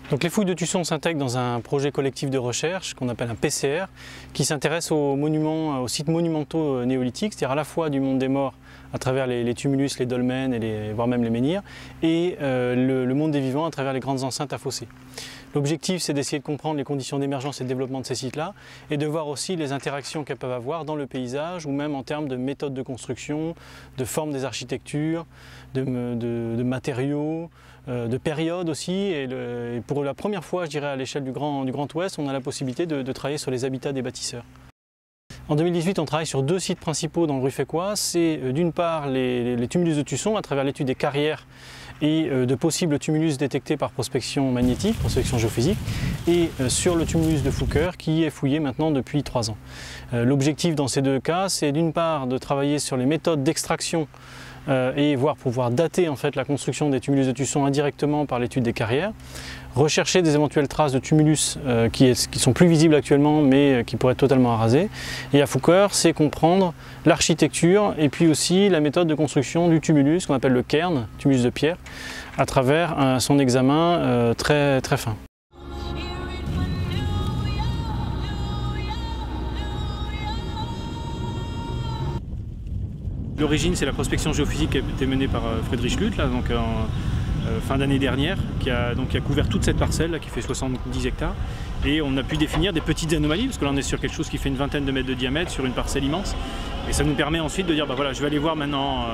Donc les fouilles de Tusson s'intègrent dans un projet collectif de recherche qu'on appelle un PCR, qui s'intéresse aux monuments, aux sites monumentaux néolithiques, c'est-à-dire à la fois du monde des morts à travers les tumulus, les dolmens, et voire même les menhirs, et le monde des vivants à travers les grandes enceintes à fossés. L'objectif, c'est d'essayer de comprendre les conditions d'émergence et de développement de ces sites-là, et de voir aussi les interactions qu'elles peuvent avoir dans le paysage, ou même en termes de méthodes de construction, de forme des architectures, de matériaux, de périodes aussi. Et pour la première fois, je dirais, à l'échelle du Grand Ouest, on a la possibilité de travailler sur les habitats des bâtisseurs. En 2018, on travaille sur deux sites principaux dans le Ruffécois. C'est d'une part les tumulus de Tusson à travers l'étude des carrières et de possibles tumulus détectés par prospection magnétique, prospection géophysique, et sur le tumulus de Fouqueur qui est fouillé maintenant depuis 3 ans. L'objectif dans ces deux cas, c'est d'une part de travailler sur les méthodes d'extraction et voir pouvoir dater en fait la construction des tumulus de Tusson indirectement par l'étude des carrières, rechercher des éventuelles traces de tumulus qui sont plus visibles actuellement mais qui pourraient être totalement arasés. Et à Fouqueur, c'est comprendre l'architecture et puis aussi la méthode de construction du tumulus qu'on appelle le cairn, tumulus de pierre, à travers son examen très fin. L'origine, c'est la prospection géophysique qui a été menée par Friedrich Lüth, donc fin d'année dernière, qui a couvert toute cette parcelle là, qui fait 70 hectares. Et on a pu définir des petites anomalies, parce que là on est sur quelque chose qui fait une vingtaine de mètres de diamètre sur une parcelle immense. Et ça nous permet ensuite de dire, bah voilà, je vais aller voir maintenant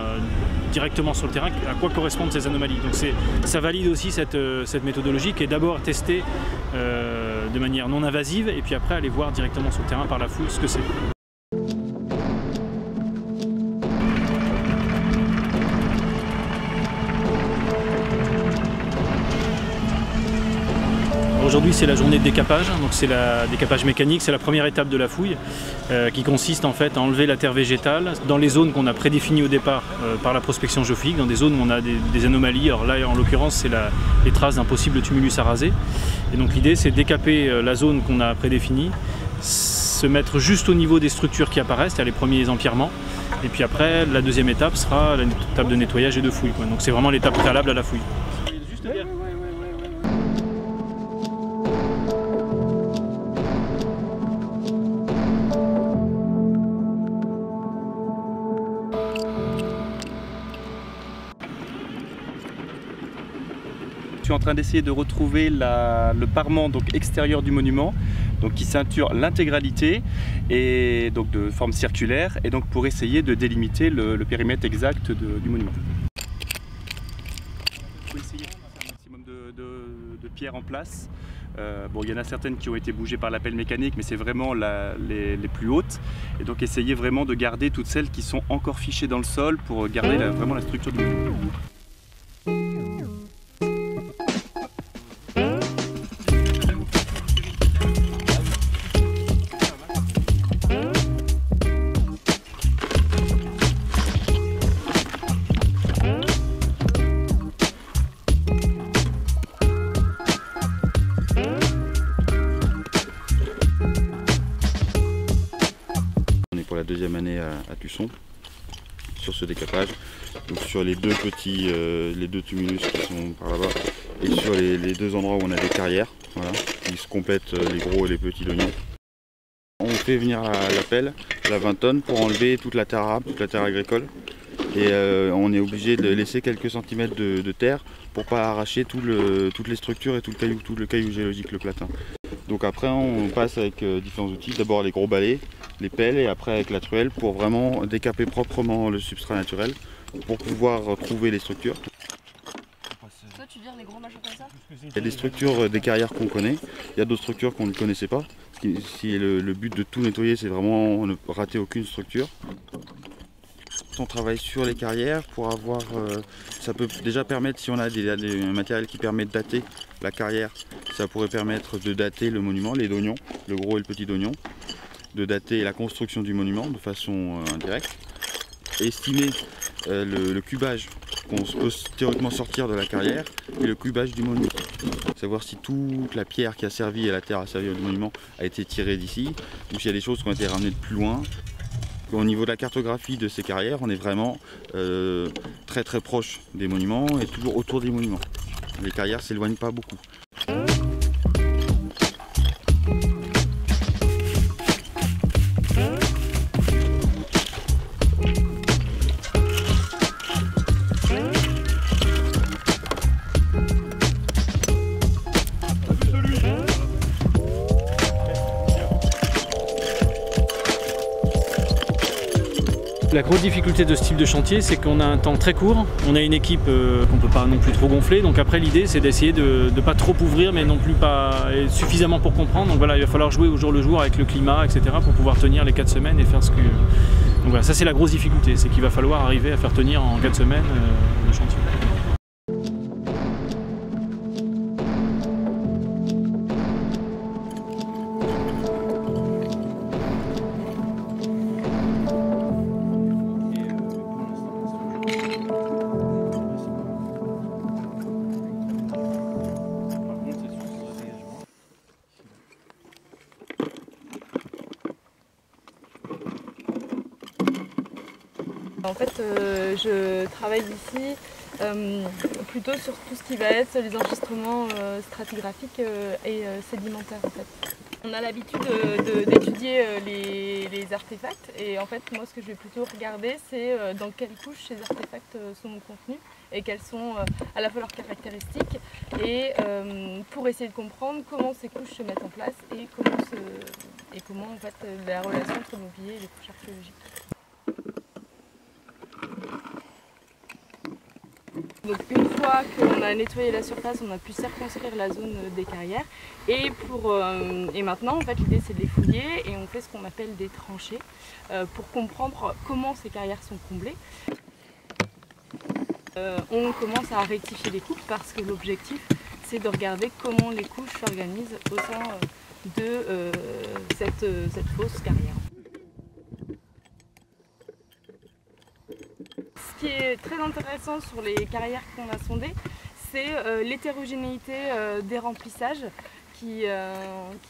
directement sur le terrain à quoi correspondent ces anomalies. Donc ça valide aussi cette méthodologie qui est d'abord testée de manière non invasive, et puis après aller voir directement sur le terrain par la fouille ce que c'est. Aujourd'hui, c'est la journée de décapage, donc c'est le décapage mécanique, c'est la première étape de la fouille qui consiste en fait à enlever la terre végétale dans les zones qu'on a prédéfinies au départ par la prospection géophysique, dans des zones où on a des anomalies. Alors là, en l'occurrence, c'est les traces d'un possible tumulus arasé. Et donc l'idée, c'est de décaper la zone qu'on a prédéfinie, se mettre juste au niveau des structures qui apparaissent, c'est-à-dire les premiers empierrements. Et puis après, la deuxième étape sera l'étape de nettoyage et de fouille, quoi. Donc c'est vraiment l'étape préalable à la fouille. Je suis en train d'essayer de retrouver le parement donc, extérieur du monument, donc, qui ceinture l'intégralité et donc de forme circulaire, et donc pour essayer de délimiter le périmètre exact du monument. Il faut essayer un maximum de pierres en place. Bon, il y en a certaines qui ont été bougées par la pelle mécanique, mais c'est vraiment les plus hautes. Et donc essayer vraiment de garder toutes celles qui sont encore fichées dans le sol pour garder vraiment la structure du monument. Pour la deuxième année à Tusson sur ce décapage, donc sur les deux tumulus qui sont par là-bas et sur les deux endroits où on a des carrières, voilà, qui se complètent les gros et les petits d'oignons. On fait venir la pelle, la 20 tonnes, pour enlever toute la terre arable, toute la terre agricole, et on est obligé de laisser quelques centimètres de terre pour pas arracher toutes les structures et tout le caillou géologique, le platin. Donc après on passe avec différents outils, d'abord les gros balais, les pelles, et après avec la truelle pour vraiment décaper proprement le substrat naturel pour pouvoir trouver les structures. Toi tu veux dire, les gros machins comme ça? Il y a des structures des carrières qu'on connaît, il y a d'autres structures qu'on ne connaissait pas. Si le but de tout nettoyer, c'est vraiment ne rater aucune structure. On travaille sur les carrières pour avoir, ça peut déjà permettre, si on a des matériels qui permettent de dater la carrière, ça pourrait permettre de dater le monument, les dognons, le gros et le petit dognon, de dater la construction du monument de façon indirecte, estimer le cubage qu'on peut théoriquement sortir de la carrière et le cubage du monument. Savoir si toute la pierre qui a servi et la terre a servi au monument a été tirée d'ici ou s'il y a des choses qui ont été ramenées de plus loin. Au niveau de la cartographie de ces carrières, on est vraiment très très proche des monuments et toujours autour des monuments. Les carrières ne s'éloignent pas beaucoup. La grosse difficulté de ce type de chantier, c'est qu'on a un temps très court, on a une équipe qu'on ne peut pas non plus trop gonfler, donc après l'idée c'est d'essayer de ne pas trop ouvrir mais non plus pas suffisamment pour comprendre, donc voilà, il va falloir jouer au jour le jour avec le climat, etc. pour pouvoir tenir les 4 semaines et faire ce que... Donc voilà, ça c'est la grosse difficulté, c'est qu'il va falloir arriver à faire tenir en 4 semaines le chantier. En fait, je travaille ici plutôt sur tout ce qui va être les enregistrements stratigraphiques et sédimentaires en fait. On a l'habitude d'étudier les artefacts et en fait moi ce que je vais plutôt regarder c'est dans quelles couches ces artefacts sont contenus et quelles sont à la fois leurs caractéristiques et pour essayer de comprendre comment ces couches se mettent en place et comment en fait la relation entre le mobilier et les couches archéologiques. Donc une fois qu'on a nettoyé la surface, on a pu circonscrire la zone des carrières et maintenant en fait l'idée c'est de les fouiller et on fait ce qu'on appelle des tranchées pour comprendre comment ces carrières sont comblées. On commence à rectifier les coupes parce que l'objectif c'est de regarder comment les couches s'organisent au sein de cette fosse carrière. Ce qui est très intéressant sur les carrières qu'on a sondées, c'est l'hétérogénéité des remplissages qui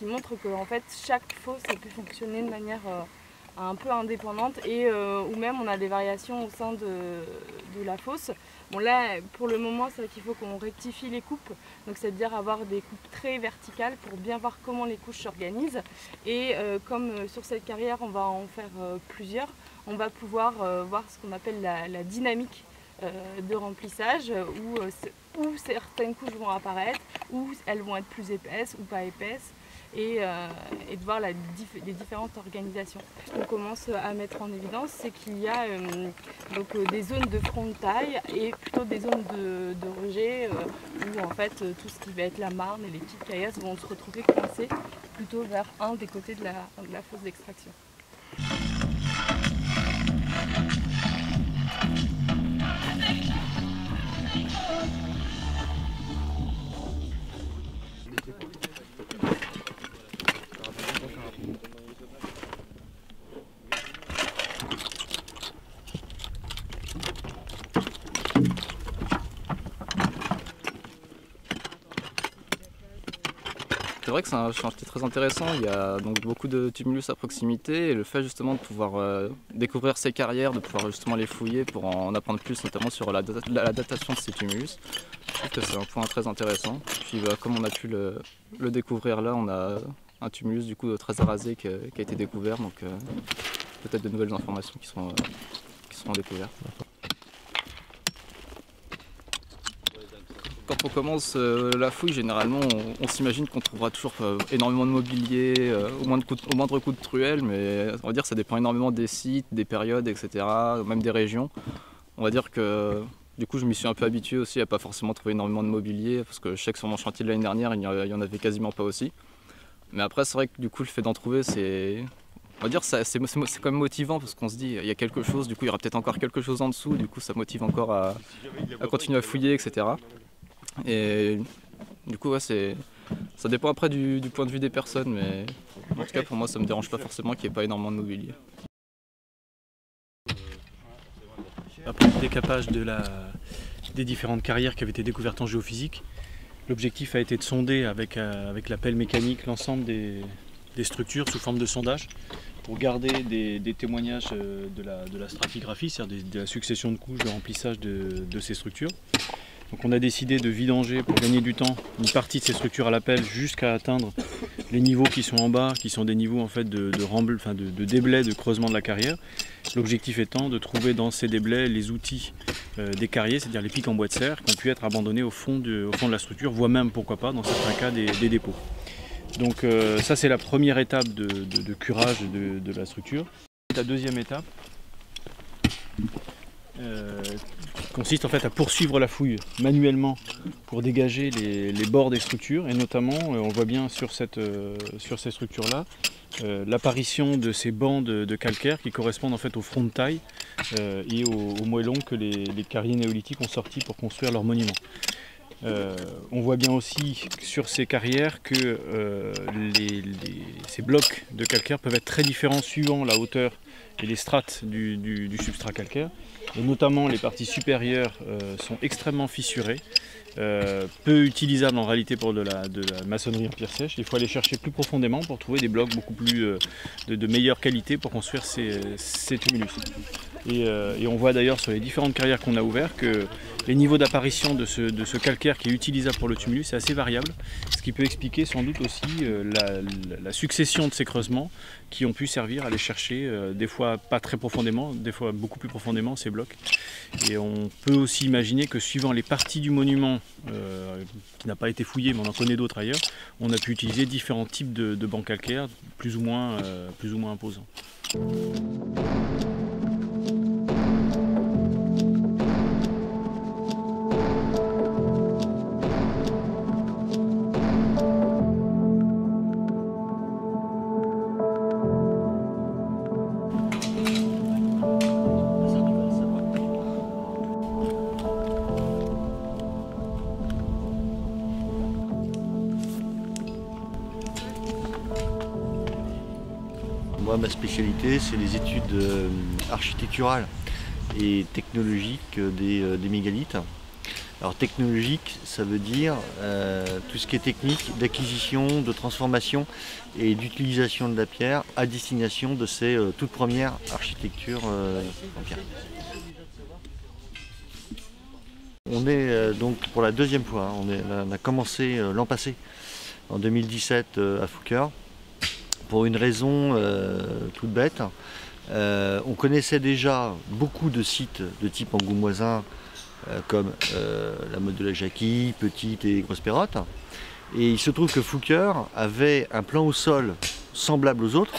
montre que en fait, chaque fosse a pu fonctionner de manière un peu indépendante et où même on a des variations au sein de la fosse. Bon là, pour le moment, c'est vrai qu'il faut qu'on rectifie les coupes, donc c'est-à-dire avoir des coupes très verticales pour bien voir comment les couches s'organisent. Et comme sur cette carrière, on va en faire plusieurs, on va pouvoir voir ce qu'on appelle la dynamique de remplissage, où certaines couches vont apparaître, où elles vont être plus épaisses ou pas épaisses, et de voir les différentes organisations. Ce qu'on commence à mettre en évidence, c'est qu'il y a des zones de front de taille et plutôt des zones de rejet où en fait tout ce qui va être la marne et les petites caillasses vont se retrouver coincées plutôt vers un des côtés de la fosse d'extraction. C'est vrai que c'est un chantier très intéressant, il y a donc beaucoup de tumulus à proximité et le fait justement de pouvoir découvrir ces carrières, de pouvoir justement les fouiller pour en apprendre plus notamment sur la datation de ces tumulus, je trouve que c'est un point très intéressant. Puis comme on a pu le découvrir là, on a un tumulus du coup très arasé qui a été découvert, donc peut-être de nouvelles informations qui seront découvertes. Quand on commence la fouille, généralement, on s'imagine qu'on trouvera toujours énormément de mobilier, au moindre coup de truelle, mais on va dire que ça dépend énormément des sites, des périodes, etc., même des régions. On va dire que Du coup, je m'y suis un peu habitué aussi à pas forcément trouver énormément de mobilier, parce que je sais que sur mon chantier de l'année dernière, il y en avait quasiment pas aussi. Mais après, c'est vrai que du coup, le fait d'en trouver, c'est... On va dire c'est quand même motivant, parce qu'on se dit, il y a quelque chose, du coup, il y aura peut-être encore quelque chose en dessous, du coup, ça motive encore à continuer à fouiller, etc. Et du coup, ouais, ça dépend après du point de vue des personnes, mais en tout cas, pour moi, ça me dérange pas forcément qu'il n'y ait pas énormément de mobilier. Après le décapage des différentes carrières qui avaient été découvertes en géophysique, l'objectif a été de sonder avec la pelle mécanique l'ensemble des structures sous forme de sondage pour garder des témoignages de la stratigraphie, c'est-à-dire de la succession de couches de remplissage de ces structures. Donc on a décidé de vidanger pour gagner du temps une partie de ces structures à la pelle jusqu'à atteindre les niveaux qui sont en bas, qui sont des niveaux en fait de déblais, de creusement de la carrière. L'objectif étant de trouver dans ces déblais les outils des carriers, c'est-à-dire les pics en bois de serre, qui ont pu être abandonnés au fond de la structure, voire même, pourquoi pas, dans certains cas, des dépôts. Donc ça c'est la première étape de curage de la structure. La deuxième étape consiste en fait à poursuivre la fouille manuellement pour dégager les bords des structures, et notamment on voit bien sur ces structures là l'apparition de ces bandes de calcaire qui correspondent en fait au front de taille et aux moellons que les carriers néolithiques ont sortis pour construire leurs monuments. On voit bien aussi sur ces carrières que ces blocs de calcaire peuvent être très différents suivant la hauteur et les strates du substrat calcaire, et notamment les parties supérieures sont extrêmement fissurées, peu utilisables en réalité pour de la maçonnerie en pierre sèche. Il faut aller chercher plus profondément pour trouver des blocs beaucoup plus de meilleure qualité pour construire ces tumulus. Et on voit d'ailleurs sur les différentes carrières qu'on a ouvertes que les niveaux d'apparition de ce calcaire qui est utilisable pour le tumulus est assez variable, ce qui peut expliquer sans doute aussi la succession de ces creusements qui ont pu servir à aller chercher des fois pas très profondément, des fois beaucoup plus profondément ces blocs. Et on peut aussi imaginer que suivant les parties du monument qui n'a pas été fouillé, mais on en connaît d'autres ailleurs, on a pu utiliser différents types de bancs calcaires plus ou moins imposants. Moi, ma spécialité, c'est les études architecturales et technologiques des mégalithes. Alors technologique, ça veut dire tout ce qui est technique d'acquisition, de transformation et d'utilisation de la pierre à destination de ces toutes premières architectures en pierre. On est donc pour la deuxième fois, on a commencé l'an passé, en 2017 à Fouqueure. Pour une raison toute bête, on connaissait déjà beaucoup de sites de type angoumoisin comme la Motte de la Jaquille, Petite et Grosse Pérotte. Et il se trouve que Fouqueure avait un plan au sol semblable aux autres,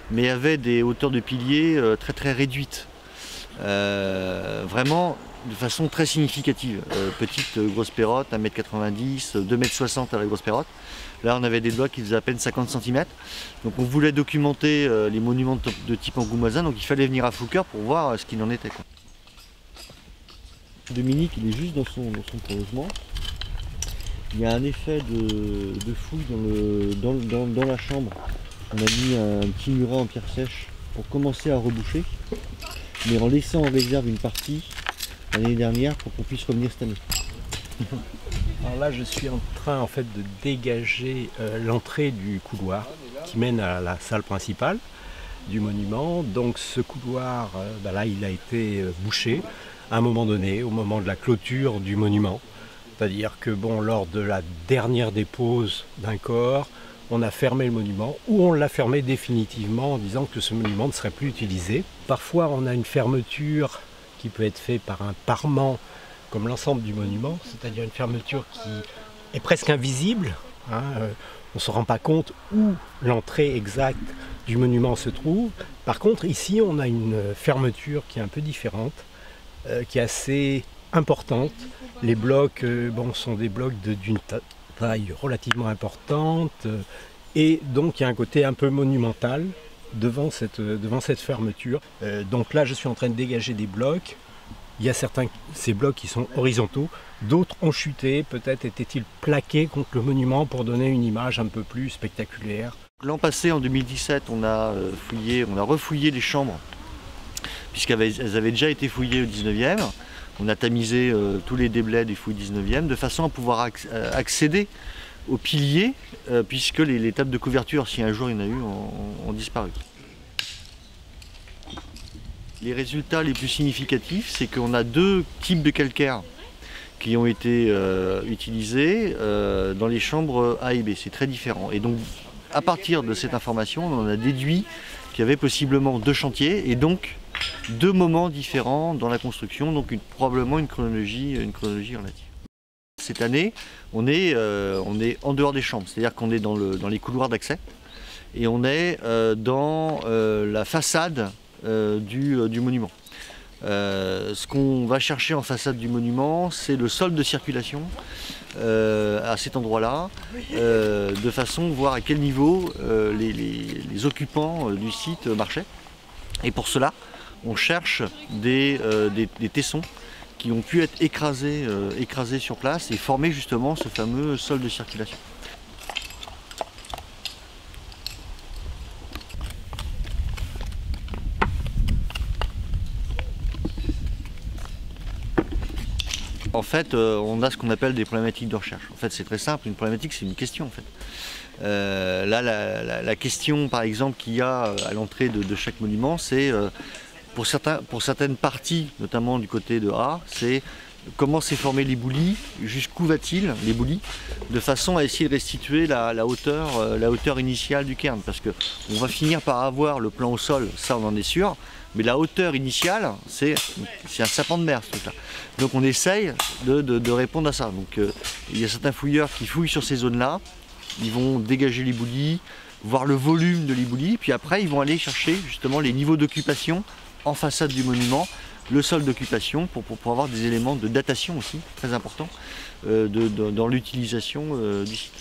mais avait des hauteurs de piliers très très réduites. Vraiment de façon très significative. Petite Grosse Pérotte, 1,90 m, 2,60 m à la Grosse Pérotte. Là, on avait des blocs qui faisaient à peine 50 cm. Donc on voulait documenter les monuments de type angoumoisin, donc il fallait venir à Fouqueure pour voir ce qu'il en était. Dominique, il est juste dans son prolongement. Il y a un effet de fouille dans la chambre. On a mis un petit muret en pierre sèche pour commencer à reboucher, mais en laissant en réserve une partie l'année dernière pour qu'on puisse revenir cette année. Alors là, je suis en train en fait de dégager l'entrée du couloir qui mène à la salle principale du monument. Donc ce couloir, là, il a été bouché à un moment donné, au moment de la clôture du monument. C'est-à-dire que lors de la dernière dépose d'un corps, on a fermé le monument ou on l'a fermé définitivement en disant que ce monument ne serait plus utilisé. Parfois, on a une fermeture qui peut être faite par un parement comme l'ensemble du monument, c'est-à-dire une fermeture qui est presque invisible. On ne se rend pas compte où l'entrée exacte du monument se trouve. Par contre, ici, on a une fermeture qui est un peu différente, qui est assez importante. Les blocs sont des blocs d'une taille relativement importante et donc il y a un côté un peu monumental devant cette fermeture. Donc là je suis en train de dégager des blocs. Il y a ces blocs qui sont horizontaux, d'autres ont chuté, peut-être étaient-ils plaqués contre le monument pour donner une image un peu plus spectaculaire. L'an passé, en 2017, on a refouillé les chambres, puisqu'elles avaient déjà été fouillées au 19e. On a tamisé tous les déblais des fouilles 19e, de façon à pouvoir accéder aux piliers, puisque les tables de couverture, si un jour il y en a eu, ont disparu. Les résultats les plus significatifs, c'est qu'on a deux types de calcaire qui ont été utilisés dans les chambres A et B. C'est très différent. Et donc, à partir de cette information, on en a déduit qu'il y avait possiblement deux chantiers et donc deux moments différents dans la construction, donc probablement une chronologie relative. Cette année, on est en dehors des chambres, c'est-à-dire qu'on est dans les couloirs d'accès et on est dans la façade du monument. Ce qu'on va chercher en façade du monument, c'est le solde de circulation à cet endroit-là, de façon à voir à quel niveau les occupants du site marchaient. Et pour cela, on cherche des tessons qui ont pu être écrasés sur place et former justement ce fameux solde de circulation. En fait, on a ce qu'on appelle des problématiques de recherche. En fait, c'est très simple, une problématique, c'est une question en fait. Là, la question par exemple qu'il y a à l'entrée de chaque monument, c'est pour certaines parties, notamment du côté de A, c'est comment s'est formé l'éboulis, jusqu'où va-t-il l'éboulis, de façon à essayer de restituer la hauteur initiale du cairn, parce qu'on va finir par avoir le plan au sol, ça on en est sûr, mais la hauteur initiale, c'est un sapin de mer ce truc-là. Donc on essaye de répondre à ça. Donc il y a certains fouilleurs qui fouillent sur ces zones-là, ils vont dégager l'éboulis, voir le volume de l'éboulis, puis après ils vont aller chercher justement les niveaux d'occupation en façade du monument, le sol d'occupation pour avoir des éléments de datation aussi, très importants, dans l'utilisation du site.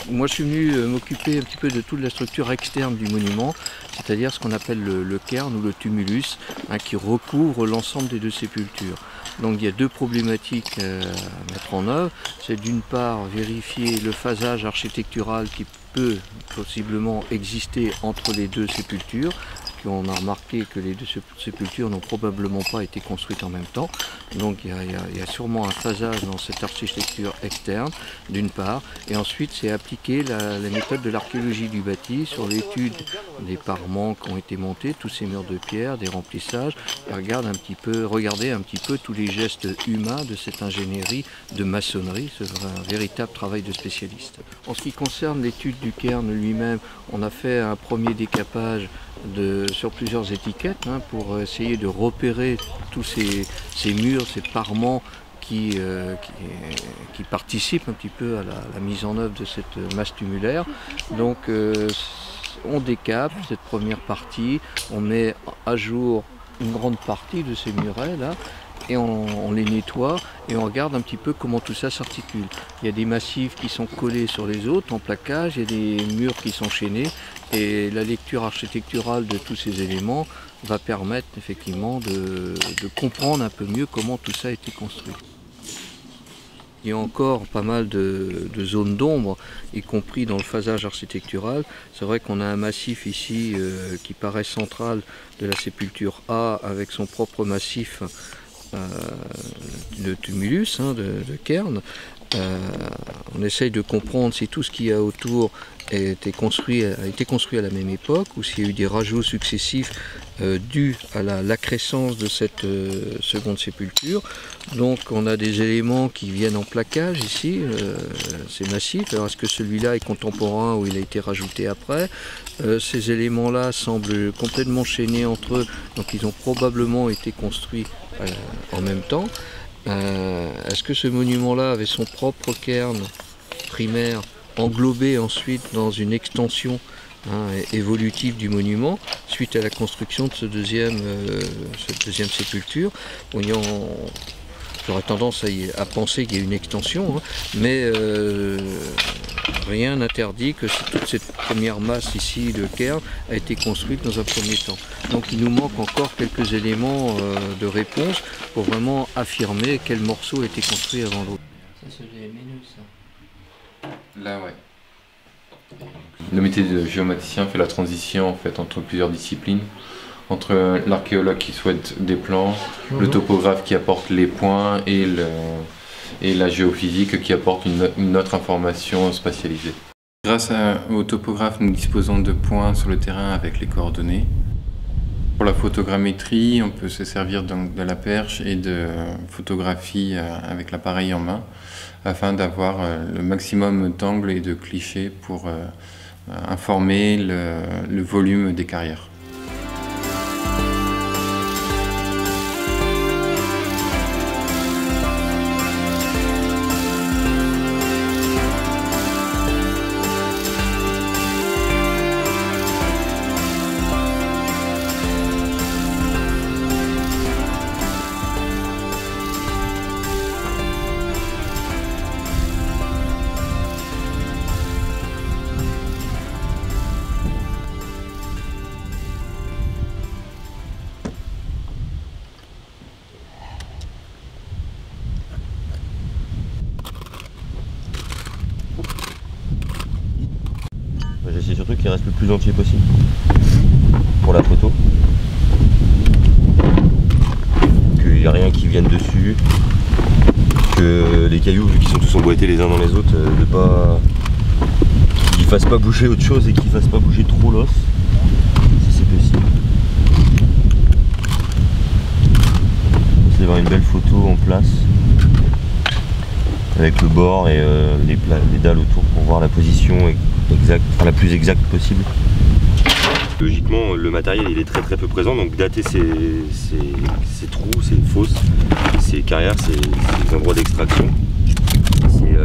Moi je suis venu m'occuper un petit peu de toute la structure externe du monument, c'est-à-dire ce qu'on appelle le cairn ou le tumulus, qui recouvre l'ensemble des deux sépultures. Donc il y a deux problématiques à mettre en œuvre. C'est d'une part vérifier le phasage architectural qui peut possiblement exister entre les deux sépultures. On a remarqué que les deux sépultures n'ont probablement pas été construites en même temps. Donc il y a sûrement un phasage dans cette architecture externe, d'une part. Et ensuite, c'est appliquer la méthode de l'archéologie du bâti sur l'étude des parements qui ont été montés, tous ces murs de pierre, des remplissages, et regarder un petit peu tous les gestes humains de cette ingénierie de maçonnerie. C'est un véritable travail de spécialiste. En ce qui concerne l'étude du cairn lui-même, on a fait un premier décapage sur plusieurs étiquettes pour essayer de repérer tous ces murs, ces parements qui participent un petit peu à la mise en œuvre de cette masse tumulaire. Donc on décape cette première partie, on met à jour une grande partie de ces murets là, et on les nettoie et on regarde un petit peu comment tout ça s'articule. Il y a des massifs qui sont collés sur les autres en plaquage, il y a des murs qui sont chaînés et la lecture architecturale de tous ces éléments va permettre effectivement de comprendre un peu mieux comment tout ça a été construit. Il y a encore pas mal de zones d'ombre, y compris dans le phasage architectural. C'est vrai qu'on a un massif ici qui paraît central de la sépulture A avec son propre massif de tumulus, de cairn. On essaye de comprendre si tout ce qu'il y a autour a été construit à la même époque ou s'il y a eu des rajouts successifs dus à l'accrescence de cette seconde sépulture. Donc on a des éléments qui viennent en plaquage ici, c'est massif. Alors est-ce que celui-là est contemporain ou il a été rajouté après? Ces éléments-là semblent complètement chaînés entre eux, donc ils ont probablement été construits en même temps. Est-ce que ce monument-là avait son propre cairn primaire englobé ensuite dans une extension évolutive du monument suite à la construction de cette deuxième sépulture? J'aurais tendance à penser qu'il y a une extension, hein, mais rien n'interdit que toute cette première masse ici de cairn a été construite dans un premier temps. Donc il nous manque encore quelques éléments de réponse pour vraiment affirmer quel morceau a été construit avant l'autre. Ça c'est les menus, ça. Là, ouais. Le métier de géomaticien fait la transition en fait entre plusieurs disciplines, entre l'archéologue qui souhaite des plans, le topographe qui apporte les points et la géophysique qui apporte une autre information spatialisée. Grâce au topographe, nous disposons de points sur le terrain avec les coordonnées. Pour la photogrammétrie, on peut se servir donc de la perche et de photographie avec l'appareil en main afin d'avoir le maximum d'angles et de clichés pour informer le volume des carrières. J'essaie surtout qu'il reste le plus entier possible pour la photo. Qu'il n'y a rien qui vienne dessus. Que les cailloux, vu qu'ils sont tous emboîtés les uns dans les autres, qu'ils ne fassent pas bouger autre chose et qu'ils ne fassent pas bouger trop l'os, si c'est possible. J'essaie d'avoir une belle photo en place, avec le bord et les dalles autour pour voir la position exacte, enfin la plus exacte possible. Logiquement, le matériel il est très peu présent, donc dater ces trous, ces fosses, ces carrières, ces endroits d'extraction, c'est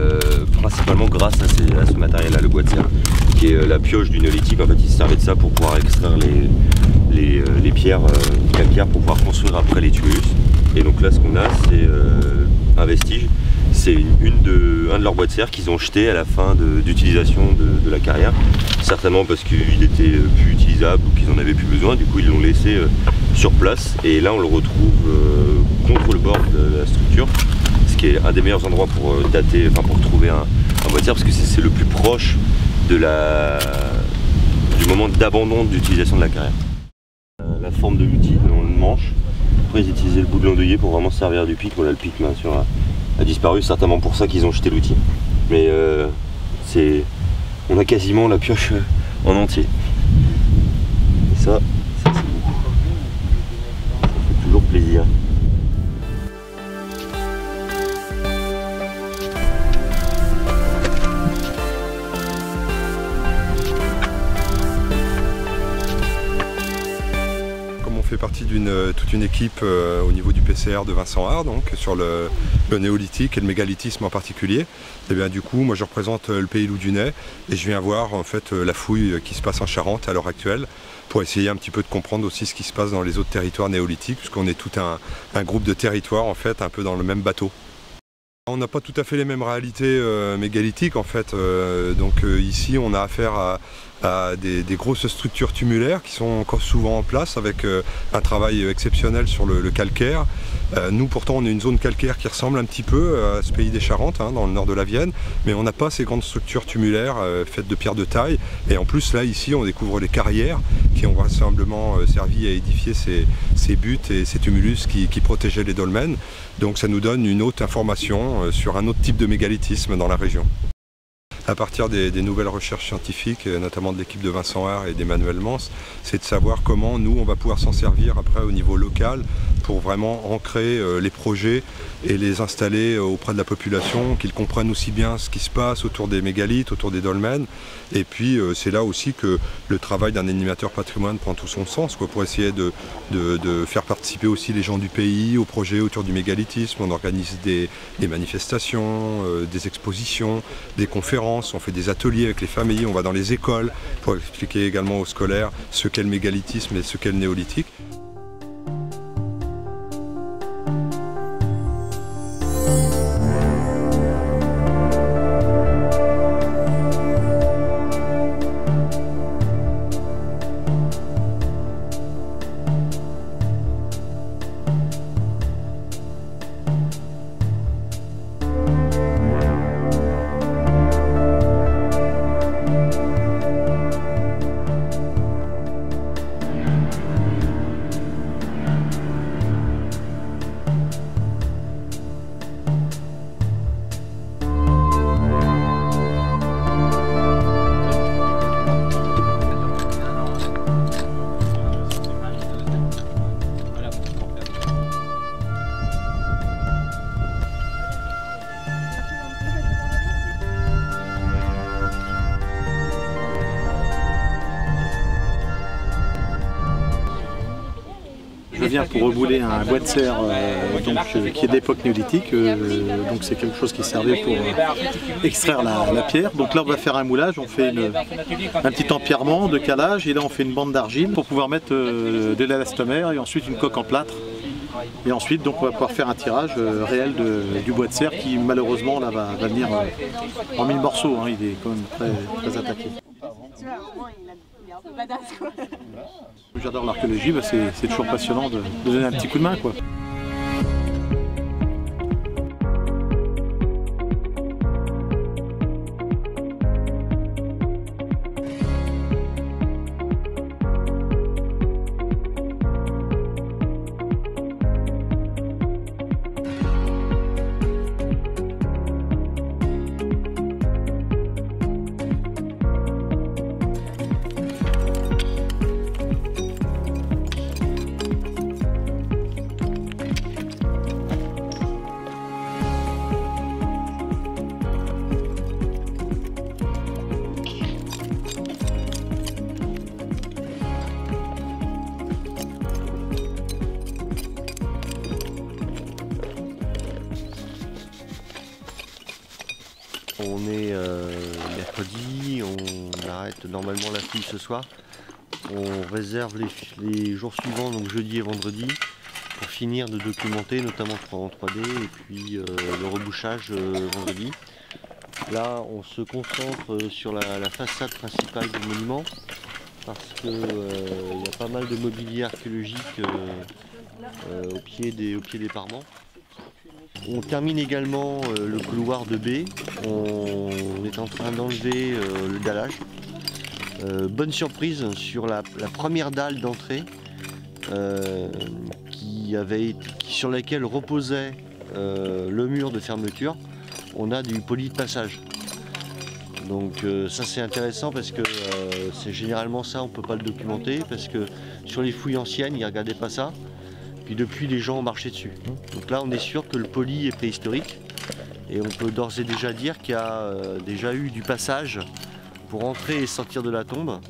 principalement grâce à ce matériel-là, le bois de serre, qui est la pioche du néolithique. En fait, il se servait de ça pour pouvoir extraire les pierres calcaires pour pouvoir construire après les tumulus. Et donc là, ce qu'on a, c'est un vestige. C'est un de leurs bois de serre qu'ils ont jeté à la fin d'utilisation de la carrière, certainement parce qu'il était plus utilisable ou qu'ils n'en avaient plus besoin, du coup ils l'ont laissé sur place et là on le retrouve contre le bord de la structure, ce qui est un des meilleurs endroits pour dater, enfin pour trouver un bois de serre, parce que c'est le plus proche du moment d'abandon d'utilisation de la carrière. La forme de l'outil, on le manche, après ils utilisaient le bout de l'andouiller pour vraiment se servir du pic. Voilà, le pic bien sûr a disparu, certainement pour ça qu'ils ont jeté l'outil. Mais on a quasiment la pioche en entier. Et ça c'est beau. Ça fait toujours plaisir. Fait partie toute une équipe au niveau du PCR de Vincent Hard, donc sur le néolithique et le mégalithisme en particulier. Et bien du coup, moi je représente le pays loudunais et je viens voir en fait la fouille qui se passe en Charente à l'heure actuelle pour essayer un petit peu de comprendre aussi ce qui se passe dans les autres territoires néolithiques, puisqu'on est tout un groupe de territoires en fait un peu dans le même bateau. On n'a pas tout à fait les mêmes réalités mégalithiques en fait, ici on a affaire à des grosses structures tumulaires qui sont encore souvent en place avec un travail exceptionnel sur le calcaire. Nous pourtant on est une zone calcaire qui ressemble un petit peu à ce pays des Charentes, hein, dans le nord de la Vienne, mais on n'a pas ces grandes structures tumulaires faites de pierres de taille, et en plus là ici on découvre les carrières qui ont vraisemblablement servi à édifier ces buttes et ces tumulus qui protégeaient les dolmens. Donc ça nous donne une autre information sur un autre type de mégalithisme dans la région. À partir des nouvelles recherches scientifiques, notamment de l'équipe de Vincent Hard et d'Emmanuel Mans, c'est de savoir comment nous on va pouvoir s'en servir après au niveau local pour vraiment ancrer les projets et les installer auprès de la population, qu'ils comprennent aussi bien ce qui se passe autour des mégalithes, autour des dolmens. Et puis c'est là aussi que le travail d'un animateur patrimoine prend tout son sens, quoi, pour essayer de faire participer aussi les gens du pays au projet autour du mégalithisme. On organise des manifestations, des expositions, des conférences. On fait des ateliers avec les familles, on va dans les écoles pour expliquer également aux scolaires ce qu'est le mégalithisme et ce qu'est le néolithique. intervient pour rebouler un bois de serre qui est d'époque néolithique. Donc c'est quelque chose qui servait pour extraire la pierre. Donc là on va faire un moulage, on fait un petit empierrement de calage et là on fait une bande d'argile pour pouvoir mettre de l'élastomère et ensuite une coque en plâtre. Et ensuite donc on va pouvoir faire un tirage réel du bois de serre qui malheureusement là, va venir en 1000 morceaux, hein. Il est quand même très attaqué. J'adore l'archéologie, c'est toujours passionnant de donner un petit coup de main, quoi. On est mercredi, on arrête normalement la fouille ce soir. On réserve les jours suivants, donc jeudi et vendredi, pour finir de documenter, notamment en 3D, et puis le rebouchage vendredi. Là, on se concentre sur la façade principale du monument, parce qu'il y a pas mal de mobilier archéologique au pied des parements. On termine également le couloir de baie. On est en train d'enlever le dallage. Bonne surprise sur la première dalle d'entrée sur laquelle reposait le mur de fermeture. On a du poli de passage. Donc ça c'est intéressant parce que c'est généralement ça, on ne peut pas le documenter parce que sur les fouilles anciennes, ils ne regardaient pas ça. Puis depuis, les gens ont marché dessus. Donc là, on est sûr que le poli est préhistorique. Et on peut d'ores et déjà dire qu'il y a déjà eu du passage pour entrer et sortir de la tombe.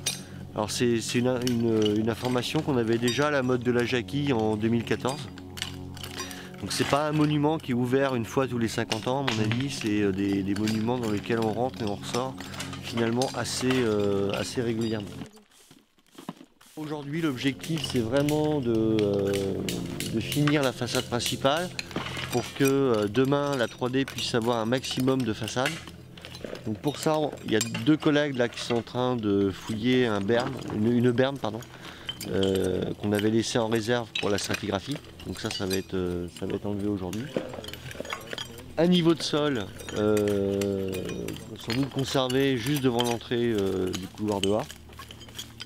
Alors c'est une information qu'on avait déjà à la mode de la Jacquille en 2014. Donc c'est pas un monument qui est ouvert une fois tous les 50 ans, à mon avis. C'est des monuments dans lesquels on rentre et on ressort finalement assez régulièrement. Aujourd'hui, l'objectif, c'est vraiment de finir la façade principale pour que demain, la 3D puisse avoir un maximum de façades. Donc pour ça, il y a deux collègues là qui sont en train de fouiller une berne qu'on avait laissée en réserve pour la stratigraphie. Donc ça va être enlevé aujourd'hui. Un niveau de sol, sans doute conservé juste devant l'entrée du couloir de A.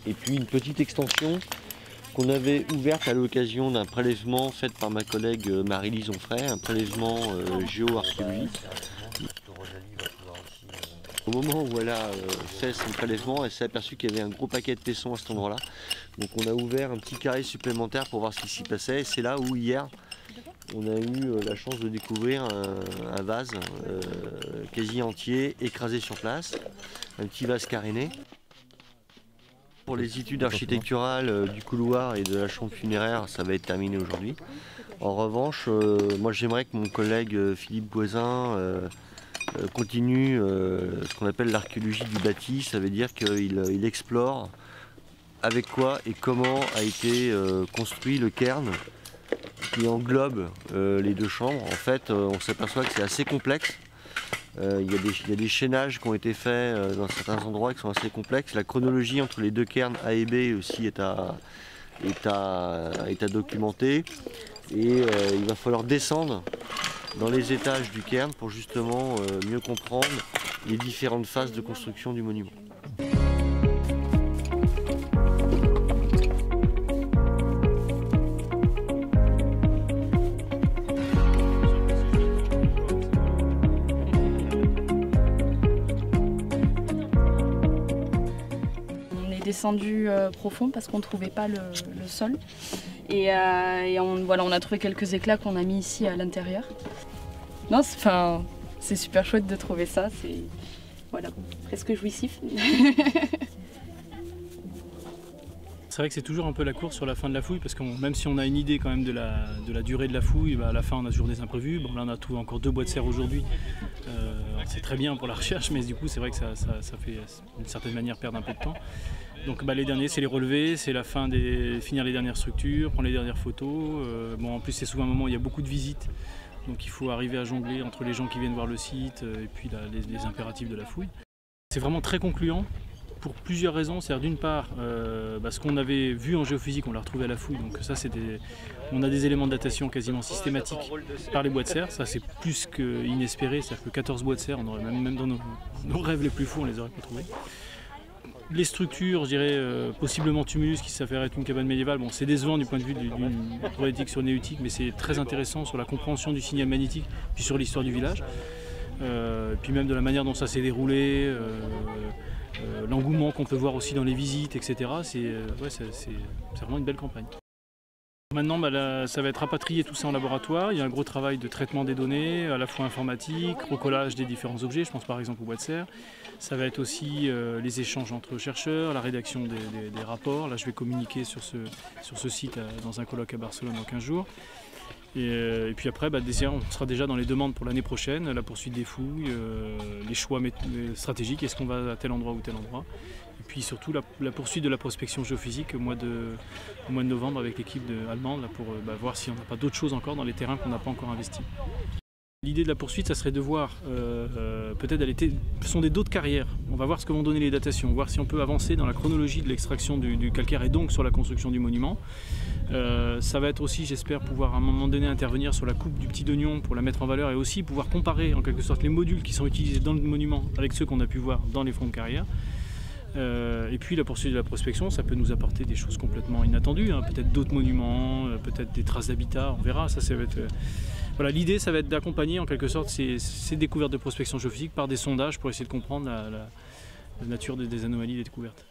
Et puis une petite extension qu'on avait ouverte à l'occasion d'un prélèvement fait par ma collègue Marie-Lise Onfray, un prélèvement géo-archéologique. Au moment où elle a fait son prélèvement, elle s'est aperçue qu'il y avait un gros paquet de tessons à cet endroit-là. Donc on a ouvert un petit carré supplémentaire pour voir ce qui s'y passait. C'est là où hier, on a eu la chance de découvrir un vase quasi entier, écrasé sur place. Un petit vase caréné. Pour les études architecturales du couloir et de la chambre funéraire, ça va être terminé aujourd'hui. En revanche, moi j'aimerais que mon collègue Philippe Boisin continue ce qu'on appelle l'archéologie du bâti. Ça veut dire qu'il explore avec quoi et comment a été construit le cairn qui englobe les deux chambres. En fait, on s'aperçoit que c'est assez complexe. Il y a des chaînages qui ont été faits dans certains endroits qui sont assez complexes. La chronologie entre les deux cairns A et B aussi est à documenter. Et il va falloir descendre dans les étages du cairn pour justement mieux comprendre les différentes phases de construction du monument. Descendu profond parce qu'on ne trouvait pas le sol et on a trouvé quelques éclats qu'on a mis ici à l'intérieur. Non, c'est super chouette de trouver ça, c'est presque jouissif. c'est vrai que c'est toujours un peu la course sur la fin de la fouille, parce que même si on a une idée quand même de la durée de la fouille, à la fin on a toujours des imprévus. Bon, là on a trouvé encore 2 bois de serre aujourd'hui, c'est très bien pour la recherche, mais du coup c'est vrai que ça fait d'une certaine manière perdre un peu de temps. Donc les derniers c'est les relevés, c'est la fin finir les dernières structures, prendre les dernières photos. En plus c'est souvent un moment où il y a beaucoup de visites, donc il faut arriver à jongler entre les gens qui viennent voir le site et puis les impératifs de la fouille. C'est vraiment très concluant. Pour plusieurs raisons, c'est-à-dire d'une part, ce qu'on avait vu en géophysique, on l'a retrouvé à la fouille, donc ça on a des éléments de datation quasiment systématiques par les bois de serre, ça c'est plus qu'inespéré, c'est-à-dire que 14 bois de serre, on aurait même dans nos rêves les plus fous, on les aurait pas trouvés. Les structures, je dirais, possiblement tumulus qui s'avère être une cabane médiévale, bon, c'est décevant du point de vue d'une problématique sur néolithique, mais c'est très intéressant sur la compréhension du signal magnétique, puis sur l'histoire du village, puis même de la manière dont ça s'est déroulé. L'engouement qu'on peut voir aussi dans les visites, etc. C'est vraiment une belle campagne. Maintenant, ça va être rapatrié tout ça en laboratoire. Il y a un gros travail de traitement des données, à la fois informatique, recollage des différents objets, je pense par exemple au bois de serre. Ça va être aussi les échanges entre chercheurs, la rédaction des rapports. Là, je vais communiquer sur ce site dans un colloque à Barcelone dans 15 jours. Et puis après, on sera déjà dans les demandes pour l'année prochaine, la poursuite des fouilles, les choix stratégiques, est-ce qu'on va à tel endroit ou tel endroit. Et puis surtout la poursuite de la prospection géophysique au mois de novembre avec l'équipe allemande pour voir si on n'a pas d'autres choses encore dans les terrains qu'on n'a pas encore investis. L'idée de la poursuite, ça serait de voir peut-être sonder d'autres carrières. On va voir ce que vont donner les datations, voir si on peut avancer dans la chronologie de l'extraction du calcaire et donc sur la construction du monument. Ça va être aussi, j'espère, pouvoir à un moment donné intervenir sur la coupe du petit Dognon pour la mettre en valeur et aussi pouvoir comparer en quelque sorte les modules qui sont utilisés dans le monument avec ceux qu'on a pu voir dans les fonds de carrière. Et puis la poursuite de la prospection, ça peut nous apporter des choses complètement inattendues, peut-être d'autres monuments, peut-être des traces d'habitat, on verra. Ça va être, voilà, l'idée, ça va être d'accompagner en quelque sorte ces découvertes de prospection géophysique par des sondages pour essayer de comprendre la nature des anomalies des découvertes.